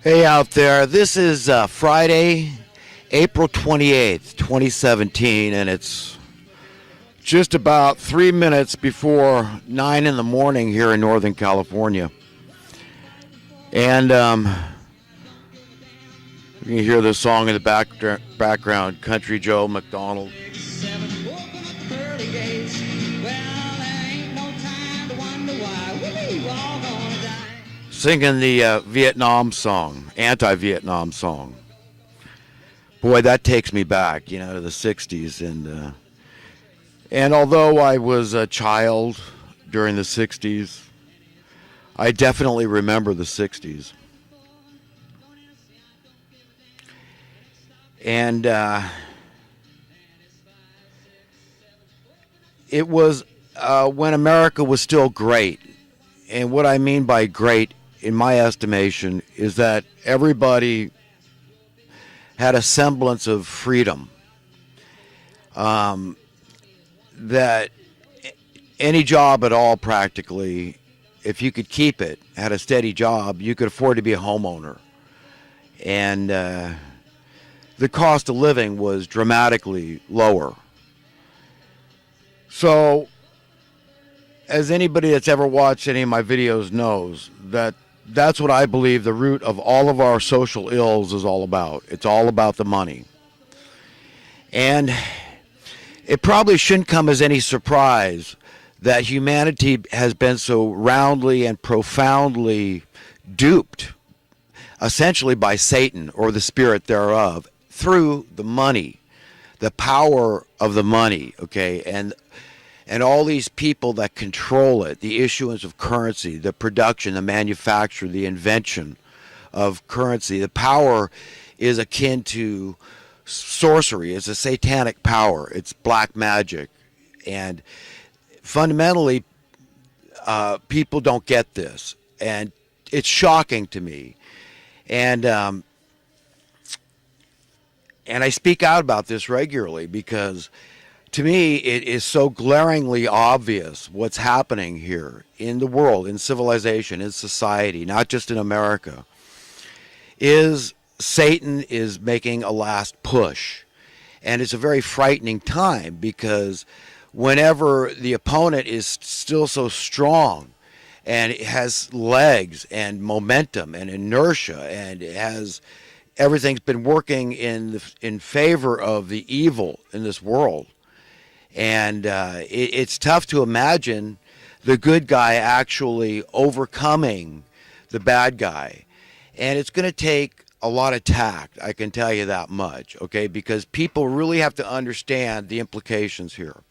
Hey out there, this is Friday, April 28th, 2017, and it's just about 3 minutes before 9 in the morning here in Northern California. And you can hear the song in the background, Country Joe McDonald. Singing the Vietnam song, anti-Vietnam song. Boy, that takes me back, to the 60s. And although I was a child during the 60s, I definitely remember the 60s. And it was when America was still great. And what I mean by great, in my estimation, is that everybody had a semblance of freedom. That any job at all, practically, if you could keep it, had a steady job, you could afford to be a homeowner. And the cost of living was dramatically lower. So, as anybody that's ever watched any of my videos knows, that's what I believe the root of all of our social ills is all about. It's all about the money. And it probably shouldn't come as any surprise that humanity has been so roundly and profoundly duped, essentially by Satan or the spirit thereof, through the money, the power of the money, okay? And all these people that control it, the issuance of currency, the production, the manufacture, the invention of currency. The power is akin to sorcery. It's a satanic power. It's black magic. And fundamentally, people don't get this. And it's shocking to me. And I speak out about this regularly because to me, it is so glaringly obvious what's happening here in the world, in civilization, in society, not just in America, is Satan is making a last push. And it's a very frightening time because whenever the opponent is still so strong and it has legs and momentum and inertia and it has everything's been working in favor of the evil in this world, and it's tough to imagine the good guy actually overcoming the bad guy. And it's going to take a lot of tact, I can tell you that much, okay? Because people really have to understand the implications here.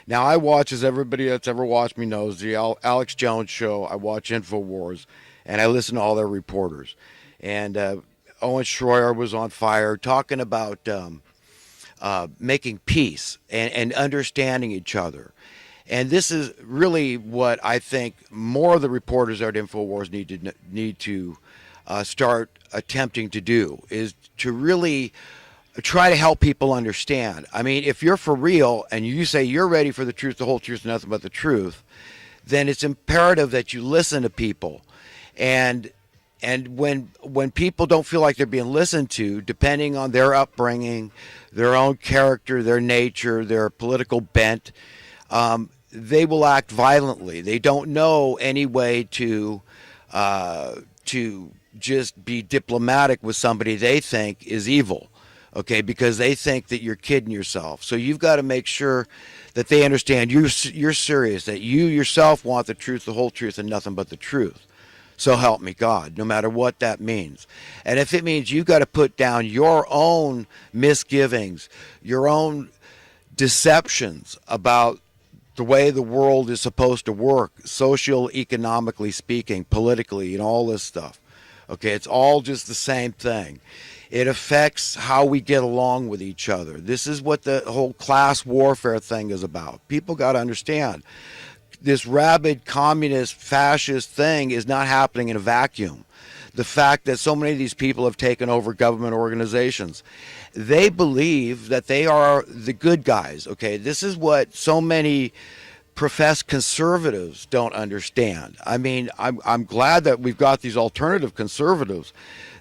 Now, I watch, as everybody that's ever watched me knows, the Alex Jones show. I watch InfoWars, and I listen to all their reporters. And Owen Schroyer was on fire talking about making peace and understanding each other. And this is really what I think more of the reporters at InfoWars need to start attempting to do, is to really try to help people understand. I mean, if you're for real and you say you're ready for the truth, the whole truth, and nothing but the truth, then it's imperative that you listen to people. And when people don't feel like they're being listened to, depending on their upbringing, their own character, their nature, their political bent, they will act violently. They don't know any way to just be diplomatic with somebody they think is evil, okay, because they think that you're kidding yourself. So you've got to make sure that they understand you're serious, that you yourself want the truth, the whole truth, and nothing but the truth. So help me God, no matter what that means. And if it means you've got to put down your own misgivings, your own deceptions about the way the world is supposed to work, socio-economically speaking, politically, and all this stuff. Okay, it's all just the same thing. It affects how we get along with each other. This is what the whole class warfare thing is about. People got to understand. This rabid communist fascist thing is not happening in a vacuum. The fact that so many of these people have taken over government organizations, they believe that they are the good guys, okay? This is what so many professed conservatives don't understand. I mean, I'm glad that we've got these alternative conservatives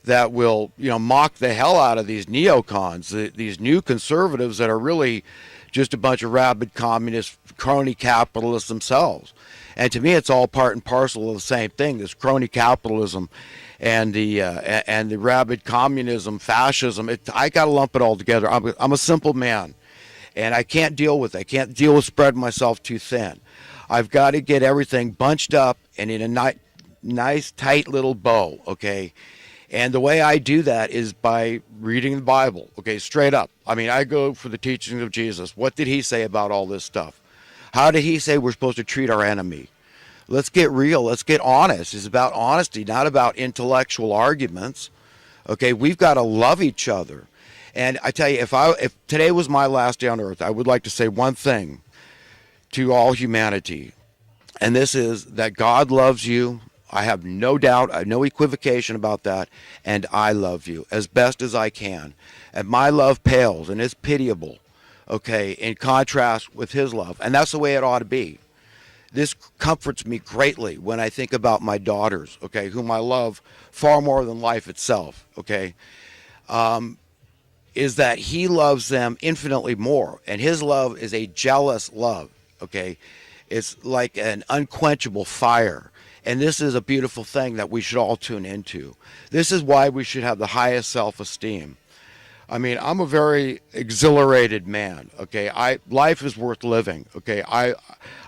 that will, mock the hell out of these neocons, these new conservatives that are really just a bunch of rabid communist crony capitalists themselves. And to me, it's all part and parcel of the same thing: this crony capitalism and the rabid communism, fascism. I got to lump it all together. I'm a simple man, and I can't deal with it. I can't deal with spreading myself too thin. I've got to get everything bunched up and in a nice, tight little bow, okay? And the way I do that is by reading the Bible, okay, straight up. I mean, I go for the teachings of Jesus. What did he say about all this stuff? How did he say we're supposed to treat our enemy? Let's get real. Let's get honest. It's about honesty, not about intellectual arguments. Okay, we've got to love each other. And I tell you, if today was my last day on earth, I would like to say one thing to all humanity. And this is that God loves you. I have no doubt, I have no equivocation about that. And I love you as best as I can. And my love pales and is pitiable, okay, in contrast with his love. And that's the way it ought to be. This comforts me greatly when I think about my daughters, okay, whom I love far more than life itself, okay, is that he loves them infinitely more. And his love is a jealous love, okay. It's like an unquenchable fire. And this is a beautiful thing that we should all tune into. This is why we should have the highest self-esteem. I mean, I'm a very exhilarated man, okay? Life is worth living, okay?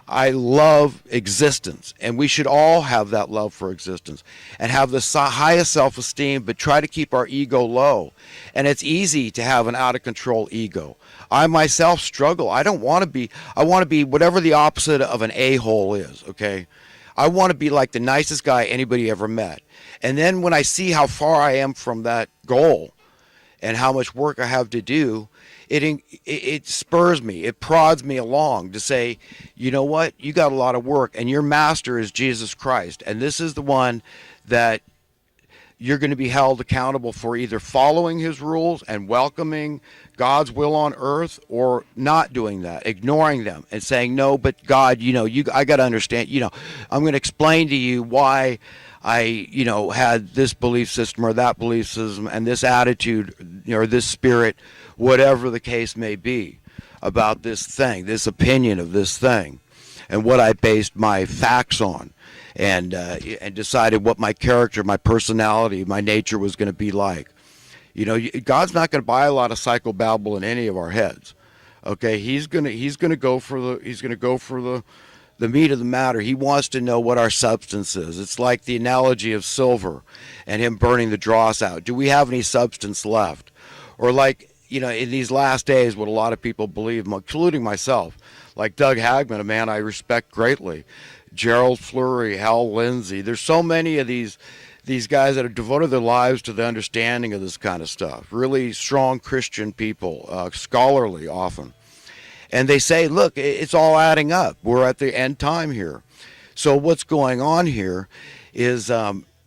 I love existence, and we should all have that love for existence and have the highest self-esteem, but try to keep our ego low. And it's easy to have an out-of-control ego. I myself struggle. I want to be whatever the opposite of an a-hole is, okay? I want to be like the nicest guy anybody ever met. And then when I see how far I am from that goal and how much work I have to do, it spurs me, it prods me along to say, you know what, you got a lot of work, and your master is Jesus Christ. And this is the one that you're going to be held accountable for, either following his rules and welcoming God's will on earth, or not doing that, ignoring them and saying, no, but God, I got to understand, I'm going to explain to you why I, had this belief system or that belief system and this attitude, or this spirit, whatever the case may be, about this thing, this opinion of this thing, and what I based my facts on. And decided what my character, my personality, my nature was going to be like. God's not going to buy a lot of psychobabble in any of our heads. Okay, he's going to go for the meat of the matter. He wants to know what our substance is. It's like the analogy of silver and him burning the dross out. Do we have any substance left? Or like, in these last days, what a lot of people believe, including myself, like Doug Hagman, a man I respect greatly, Gerald Fleury, Hal Lindsey. There's so many of these guys that have devoted their lives to the understanding of this kind of stuff. Really strong Christian people, scholarly often. And they say, look, it's all adding up. We're at the end time here. So what's going on here is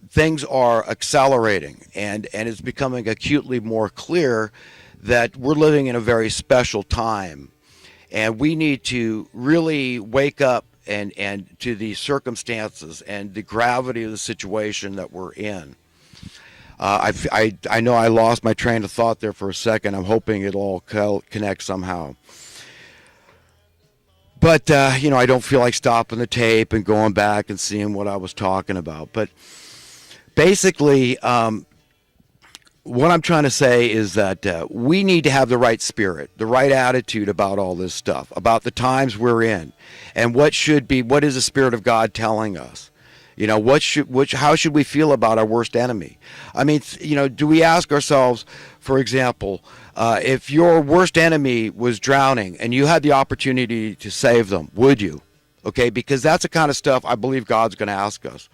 things are accelerating, and it's becoming acutely more clear that we're living in a very special time. And we need to really wake up and to the circumstances and the gravity of the situation that we're in. I know I lost my train of thought there for a second. I'm hoping it'll all connect somehow. But, I don't feel like stopping the tape and going back and seeing what I was talking about. But basically, what I'm trying to say is that we need to have the right spirit, the right attitude about all this stuff, about the times we're in, and what is the Spirit of God telling us? How should we feel about our worst enemy? I mean, do we ask ourselves, for example, if your worst enemy was drowning and you had the opportunity to save them, would you? Okay, because that's the kind of stuff I believe God's going to ask us.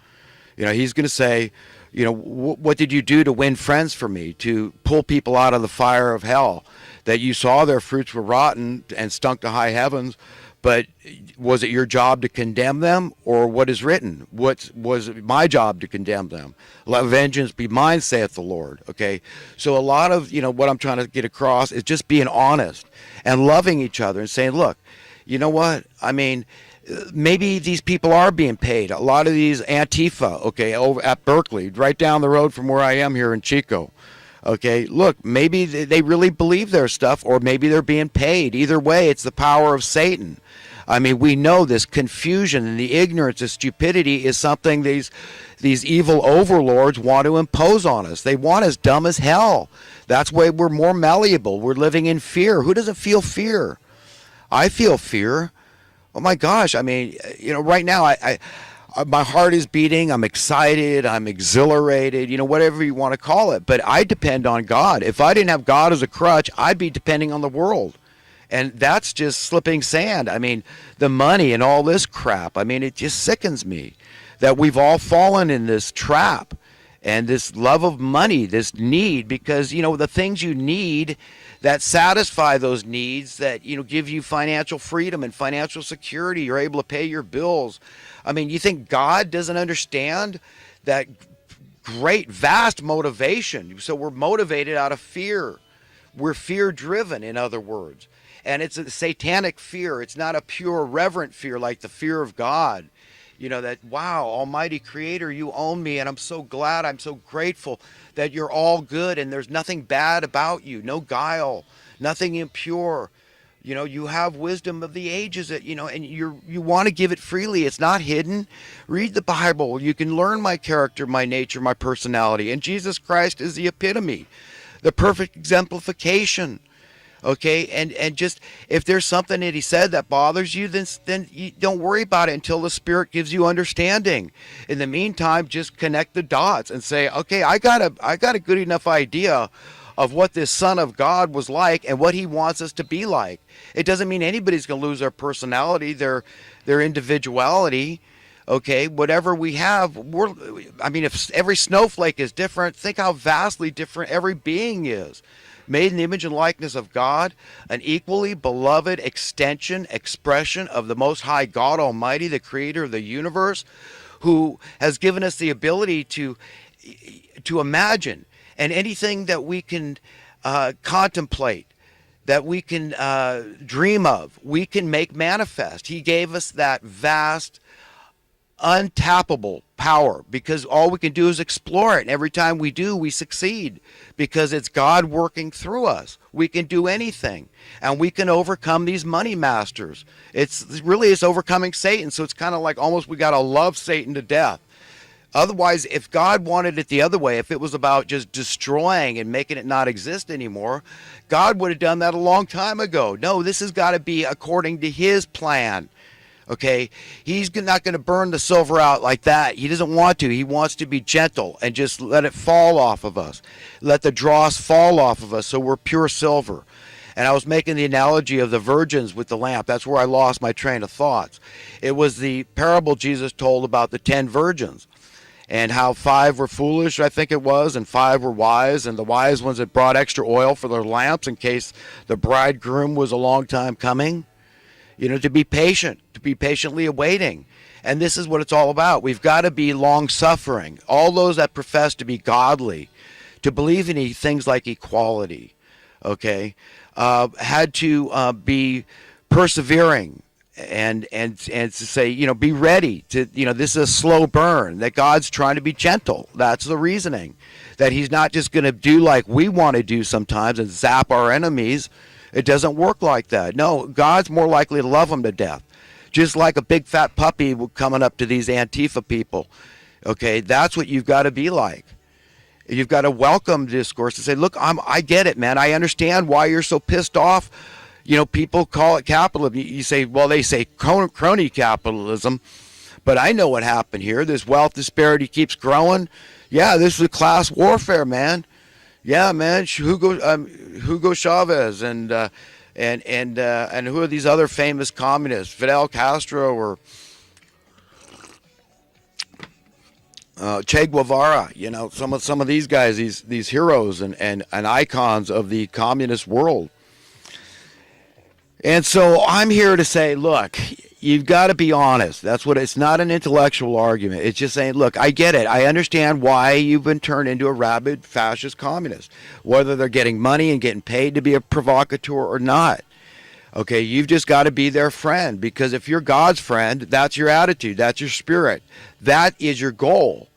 He's going to say, what did you do to win friends for me, to pull people out of the fire of hell, that you saw their fruits were rotten and stunk to high heavens, but was it your job to condemn them, or what is written? Was it my job to condemn them? Let vengeance be mine, saith the Lord. Okay, so a lot of what I'm trying to get across is just being honest and loving each other and saying, look, you know what? I mean, maybe these people are being paid. A lot of these Antifa, okay, over at Berkeley, right down the road from where I am here in Chico. Okay, look, maybe they really believe their stuff, or maybe they're being paid. Either way, it's the power of Satan. I mean, we know this confusion and the ignorance, the stupidity is something these evil overlords want to impose on us. They want us dumb as hell. That's why we're more malleable. We're living in fear. Who doesn't feel fear? I feel fear. Oh my gosh! I mean, right now, my heart is beating. I'm excited. I'm exhilarated. Whatever you want to call it. But I depend on God. If I didn't have God as a crutch, I'd be depending on the world. And that's just slipping sand. I mean, the money and all this crap. I mean, it just sickens me that we've all fallen in this trap and this love of money, this need, because, the things you need that satisfy those needs, that, give you financial freedom and financial security, you're able to pay your bills. I mean, you think God doesn't understand that great, vast motivation? So we're motivated out of fear. We're fear-driven, in other words. And it's a satanic fear. It's not a pure, reverent fear like the fear of God. That, wow, Almighty Creator, you own me, and I'm so glad, I'm so grateful that you're all good and there's nothing bad about you, no guile, nothing impure. You have wisdom of the ages, that, and you want to give it freely. It's not hidden. Read the Bible. You can learn my character, my nature, my personality. And Jesus Christ is the epitome, the perfect exemplification. Okay, and just if there's something that he said that bothers you, then you don't worry about it until the Spirit gives you understanding. In the meantime, just connect the dots and say, okay, I got a good enough idea of what this Son of God was like and what he wants us to be like. It doesn't mean anybody's going to lose their personality, their individuality. Okay, whatever we have, if every snowflake is different, think how vastly different every being is. Made in the image and likeness of God, an equally beloved extension, expression of the Most High God Almighty, the Creator of the universe, who has given us the ability to imagine, and anything that we can contemplate, that we can dream of, we can make manifest. He gave us that vast, untappable power, because all we can do is explore it, and every time we do, we succeed, because it's God working through us. We can do anything, and we can overcome these money masters. It's overcoming Satan. So it's kind of like almost we got to love Satan to death. Otherwise, if God wanted it the other way, if it was about just destroying and making it not exist anymore, God would have done that a long time ago. No, this has got to be according to his plan. Okay, he's not going to burn the silver out like that. He doesn't want to. He wants to be gentle and just let it fall off of us. Let the dross fall off of us so we're pure silver. And I was making the analogy of the virgins with the lamp. That's where I lost my train of thoughts. It was the parable Jesus told about the 10 virgins and how 5 were foolish, I think it was, and 5 were wise. And the wise ones had brought extra oil for their lamps in case the bridegroom was a long time coming. To be patient, to be patiently awaiting. And this is what it's all about. We've got to be long-suffering. All those that profess to be godly, to believe in things like equality, okay, had to be persevering and to say, be ready to, this is a slow burn, that God's trying to be gentle. That's the reasoning, that he's not just going to do like we want to do sometimes and zap our enemies. It doesn't work like that. No, God's more likely to love them to death. Just like a big fat puppy coming up to these Antifa people. Okay, that's what you've got to be like. You've got to welcome discourse and say, look, I get it, man. I understand why you're so pissed off. People call it capitalism. You say, well, they say crony capitalism. But I know what happened here. This wealth disparity keeps growing. Yeah, this is class warfare, man. Yeah, man, Hugo Chavez and who are these other famous communists? Fidel Castro or Che Guevara. Some of these guys, these heroes and icons of the communist world. And so I'm here to say, look, you've got to be honest. It's not an intellectual argument. It's just saying, look, I get it. I understand why you've been turned into a rabid fascist communist, whether they're getting money and getting paid to be a provocateur or not. Okay, you've just got to be their friend, because if you're God's friend, that's your attitude, that's your spirit, that is your goal.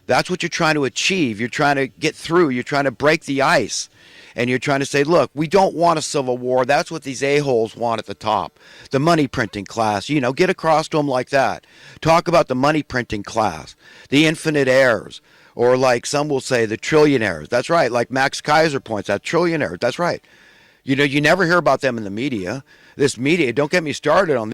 That's what you're trying to achieve. You're trying to get through. You're trying to break the ice. And you're trying to say, look, we don't want a civil war. That's what these a-holes want at the top. The money printing class, get across to them like that. Talk about the money printing class, the infinite heirs, or like some will say, the trillionaires. That's right. Like Max Kaiser points out, trillionaires. That's right. You never hear about them in the media. This media, don't get me started on